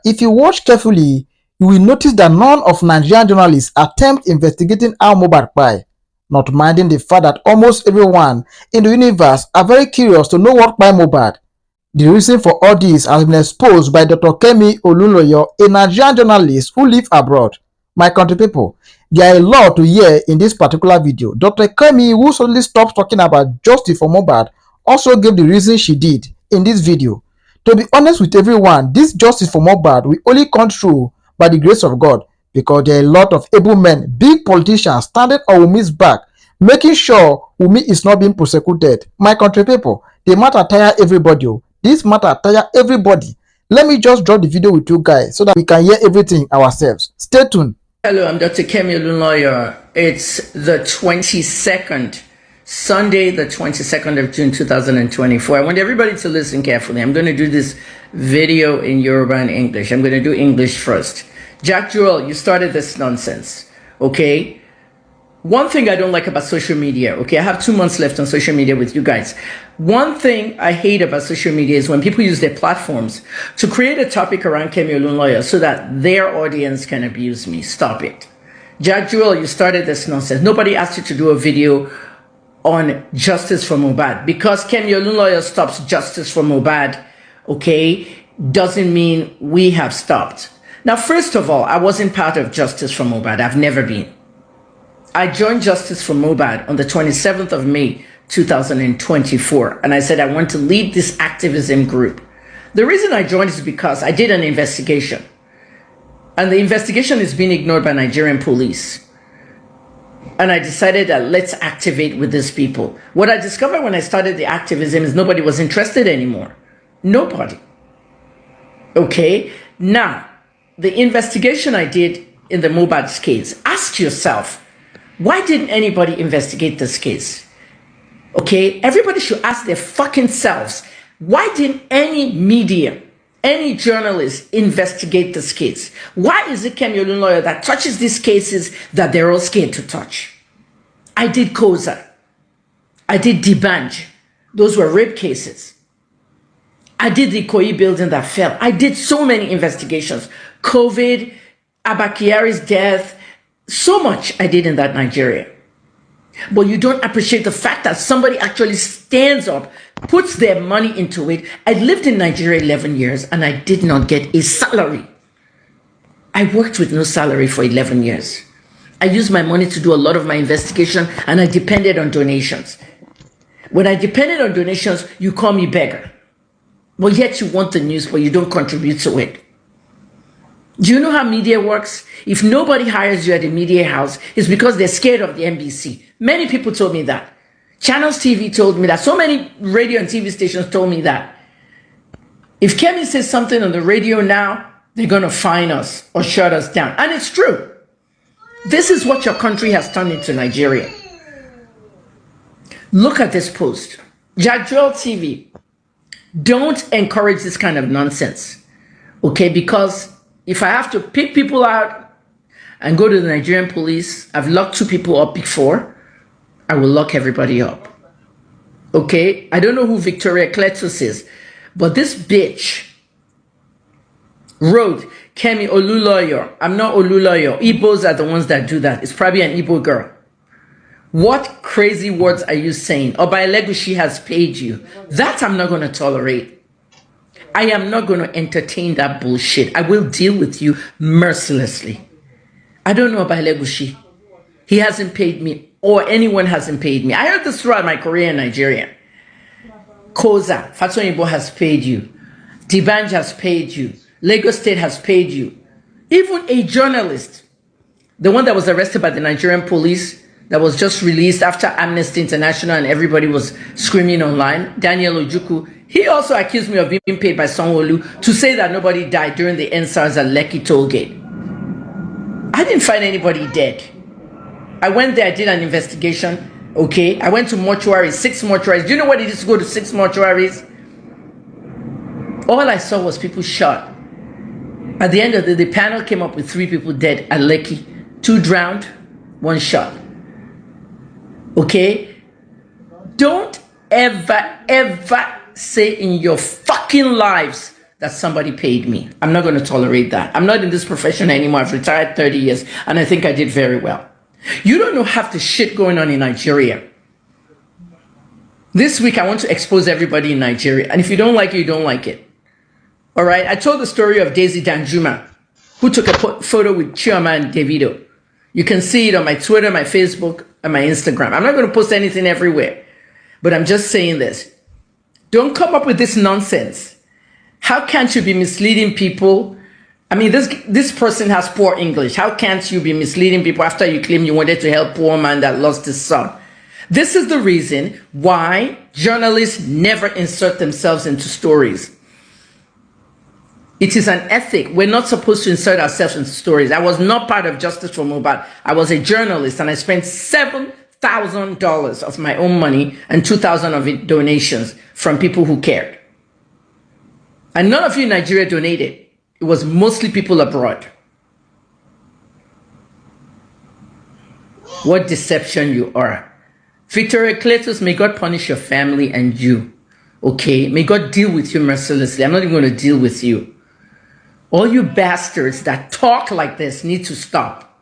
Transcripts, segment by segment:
if you watch carefully, you will notice that none of Nigerian journalists attempt investigating how Mohbad kpai, not minding the fact that almost everyone in the universe are very curious to know what kpai Mohbad. The reason for all this has been exposed by Dr. KEMI, a Nigerian journalist who lives abroad. My country people, there are a lot to hear in this particular video. Dr. KEMI, who suddenly stopped talking about justice for Mohbad, also gave the reason she did in this video. To be honest with everyone, this justice for Mohbad will only come through by the grace of God, because there are a lot of able men, big politicians standing on Wumi's back, making sure Wumi is not being persecuted. My country people, the matter tire everybody. This matter tire everybody. Let me just drop the video with you guys so that we can hear everything ourselves. Stay tuned. Hello, I'm Dr. KEMI Lawyer. It's the 22nd, Sunday, the 22nd of June, 2024. I want everybody to listen carefully. I'm going to do this video in Yoruba and English. I'm going to do English first. Jack Jewel, you started this nonsense, okay? One thing I don't like about social media, okay, I have 2 months left on social media with you guys. One thing I hate about social media is when people use their platforms to create a topic around KEMI Lawyer so that their audience can abuse me. Stop it. Jack Jewel, you started this nonsense. Nobody asked you to do a video on justice for Mohbad. Because KEMI Lawyer stops justice for Mohbad, okay, doesn't mean we have stopped. Now, first of all, I wasn't part of justice for Mohbad. I've never been. I joined Justice for Mohbad on the 27th of May, 2024. And I said I want to lead this activism group. The reason I joined is because I did an investigation. And the investigation is being ignored by Nigerian police. And I decided that let's activate with these people. What I discovered when I started the activism is nobody was interested anymore. Nobody. Okay? Now, the investigation I did in the Mohbad case, ask yourself, why didn't anybody investigate this case? Okay, everybody should ask their fucking selves, why didn't any media, any journalist investigate this case? Why is it KEMI Lawyer that touches these cases that they're all scared to touch? I did Koza. I did Debunking. Those were rape cases. I did the Ikoyi building that fell. I did so many investigations. COVID, Abakiari's death, so much I did in that Nigeria. But you don't appreciate the fact that somebody actually stands up, puts their money into it. I lived in Nigeria 11 years and I did not get a salary. I worked with no salary for 11 years. I used my money to do a lot of my investigation and I depended on donations. When I depended on donations, you call me beggar. But yet you want the news, but you don't contribute to it. Do you know how media works? If nobody hires you at the media house, it's because they're scared of the NBC. Many people told me that. Channels TV told me that. So many radio and TV stations told me that. If KEMI says something on the radio now, they're going to fine us or shut us down. And it's true. This is what your country has turned into Nigeria. Look at this post. Jack Jewel TV, don't encourage this kind of nonsense. Okay, because if I have to pick people out and go to the Nigerian police, I've locked 2 people up before, I will lock everybody up. Okay? I don't know who Victoria Kletus is, but this bitch wrote, KEMI Lawyer. I'm not Lawyer. Igbos are the ones that do that. It's probably an Igbo girl. What crazy words are you saying? Obayelegushi has paid you. That I'm not going to tolerate. I am not going to entertain that bullshit. I will deal with you mercilessly. I don't know about Legushi. He hasn't paid me, or anyone hasn't paid me. I heard this throughout my career in Nigeria. Koza, Fatsonibo has paid you. Debunking has paid you. Lagos State has paid you. Even a journalist, the one that was arrested by the Nigerian police, that was just released after Amnesty International and everybody was screaming online, Daniel Ojukwu, he also accused me of being paid by Sanwo-Olu to say that nobody died during the NSARS at Lekki tollgate. I didn't find anybody dead. I went there, I did an investigation, okay? I went to mortuaries, 6 mortuaries. Do you know what it is to go to 6 mortuaries? All I saw was people shot. At the end of the day, the panel came up with 3 people dead at Lekki. 2 drowned, 1 shot. Okay? Don't ever say in your fucking lives that somebody paid me. I'm not going to tolerate that. I'm not in this profession anymore. I've retired 30 years, and I think I did very well. You don't know half the shit going on in Nigeria. This week, I want to expose everybody in Nigeria, and if you don't like it, you don't like it. All right? I told the story of Daisy Danjuma, who took a photo with Chioma and Davido. You can see it on my Twitter, my Facebook, and my Instagram. I'm not going to post anything everywhere, but I'm just saying this. Don't come up with this nonsense. How can't you be misleading people? I mean, this person has poor English. How can't you be misleading people after you claim you wanted to help poor man that lost his son? This is the reason why journalists never insert themselves into stories. It is an ethic. We're not supposed to insert ourselves into stories. I was not part of Justice for Mohbad. I was a journalist, and I spent $7,000 of my own money and $2,000 of it donations from people who cared. And none of you in Nigeria donated. It was mostly people abroad. What deception you are. Victoria Cletus, may God punish your family and you. Okay? May God deal with you mercilessly. I'm not even going to deal with you. All you bastards that talk like this need to stop.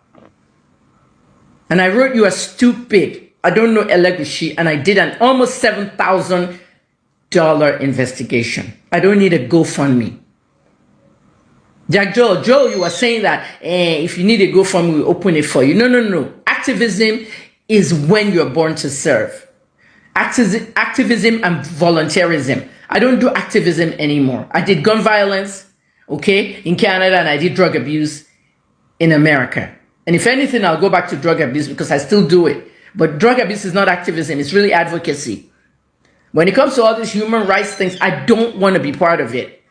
And I wrote you a stupid, I don't know, Elegushi, and I did an almost $7,000 investigation. I don't need a GoFundMe. Jack Joel, you were saying that if you need a GoFundMe, we'll open it for you. No. Activism is when you're born to serve. Activism and volunteerism. I don't do activism anymore. I did gun violence, okay, in Canada, and I did drug abuse in America. And if anything, I'll go back to drug abuse because I still do it. But drug abuse is not activism. It's really advocacy. When it comes to all these human rights things, I don't want to be part of it.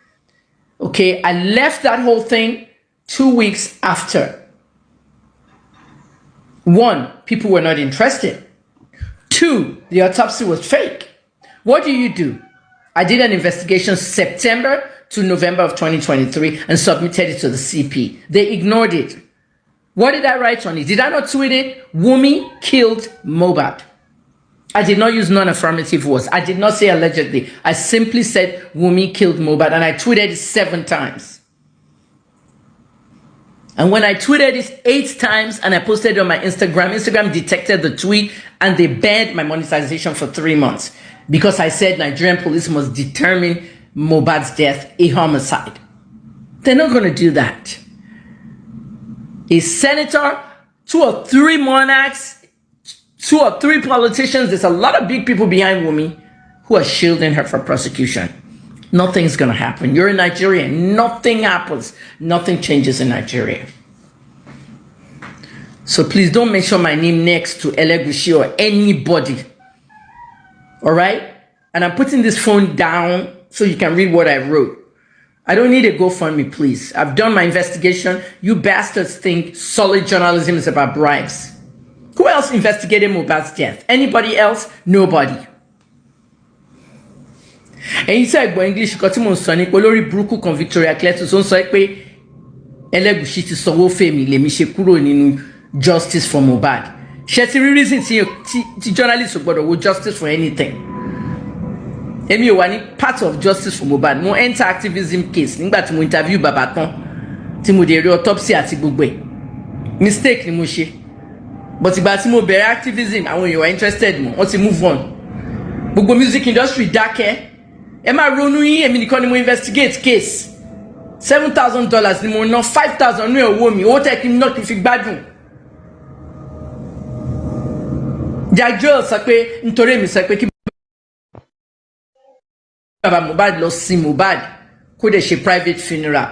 Okay, I left that whole thing 2 weeks after. 1, people were not interested. 2, the autopsy was fake. What do? I did an investigation September to November of 2023 and submitted it to the CP. They ignored it. What did I write on it? Did I not tweet it? Wumi killed Mohbad. I did not use non-affirmative words. I did not say allegedly. I simply said Wumi killed Mohbad, and I tweeted it 7 times. And when I tweeted it 8 times and I posted it on my Instagram detected the tweet and they banned my monetization for 3 months because I said Nigerian police must determine Mohbad's death a homicide. They're not going to do that. A senator, 2 or 3 monarchs, 2 or 3 politicians, there's a lot of big people behind Wumi who are shielding her for prosecution. Nothing's going to happen. You're in Nigeria. Nothing happens. Nothing changes in Nigeria. So please don't mention my name next to Elegushi or anybody. All right? And I'm putting this phone down so you can read what I wrote. I don't need a GoFundMe, please. I've done my investigation. You bastards think solid journalism is about bribes. Who else investigated Mohbad's death? Anybody else? Nobody. And you said English got him on Sonny, Olori Bruku con Victoria Cletus on Soipe Elegushi ti sanwó fèmí lèmi ṣe kúrò nínú justice for Mohbad. Ṣé ti rí reason tí journalists ò gbọdọ̀ wo justice for anything. Èmi ò wà ní part of justice for Mohbad. Mo enter activism case nígbà tí mo interview bàbá tán tí mo dé rí autopsy àti gbogbo ẹ̀. Mistake ni mo ṣe. But ìgbà tí mo bẹ̀rẹ̀ activism, àwọn èèyàn were interested mọ́, wọ́n ti move on. Gbogbo music industry dákẹ́. Ẹ máa ronú yín, èmi nìkan ni mo investigate case. $7,000 ni mo ná, $5,000 ní owó mi, owó tẹ́ kí n ná kí n fi gbádùn. Jagjo sọ pé nítorí èmi sọ pé kí bàbá Mohbad lọ sí Mohbad kó dẹ̀ ṣe private funeral.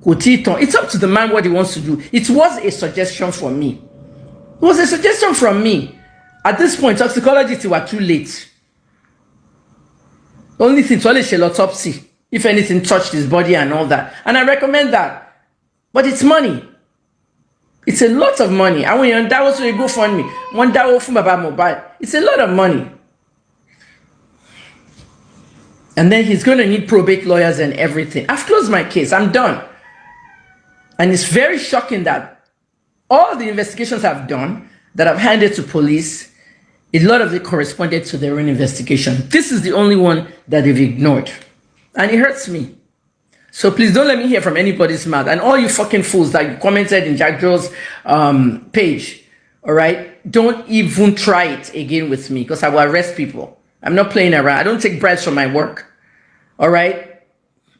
Kò tí ì tán. It's up to the man what he wants to do. It was a suggestion for me. It was a suggestion from me. At this point, toxicologists were too late. Only thing to lè autopsy, if anything touched his body and all that. And I recommend that. But it's money. It's a lot of money. And when you're dáwó sórí GoFundMe, wọ́n dáwó fún bàbá Mohbad. It's a lot of money. And then he's going to need probate lawyers and everything. I've closed my case. I'm done. And it's very shocking that all the investigations I've done that I've handed to police, a lot of it corresponded to their own investigation. This is the only one that they've ignored. And it hurts me. So please don't let me hear from anybody's mouth. And all you fucking fools that commented in Jack Joe's page, all right? Don't even try it again with me because I will arrest people. I'm not playing around. I don't take bribes from my work, all right?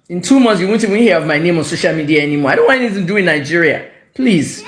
In 2 months, you won't even hear of my name on social media anymore. I don't want anything to do in Nigeria. Please.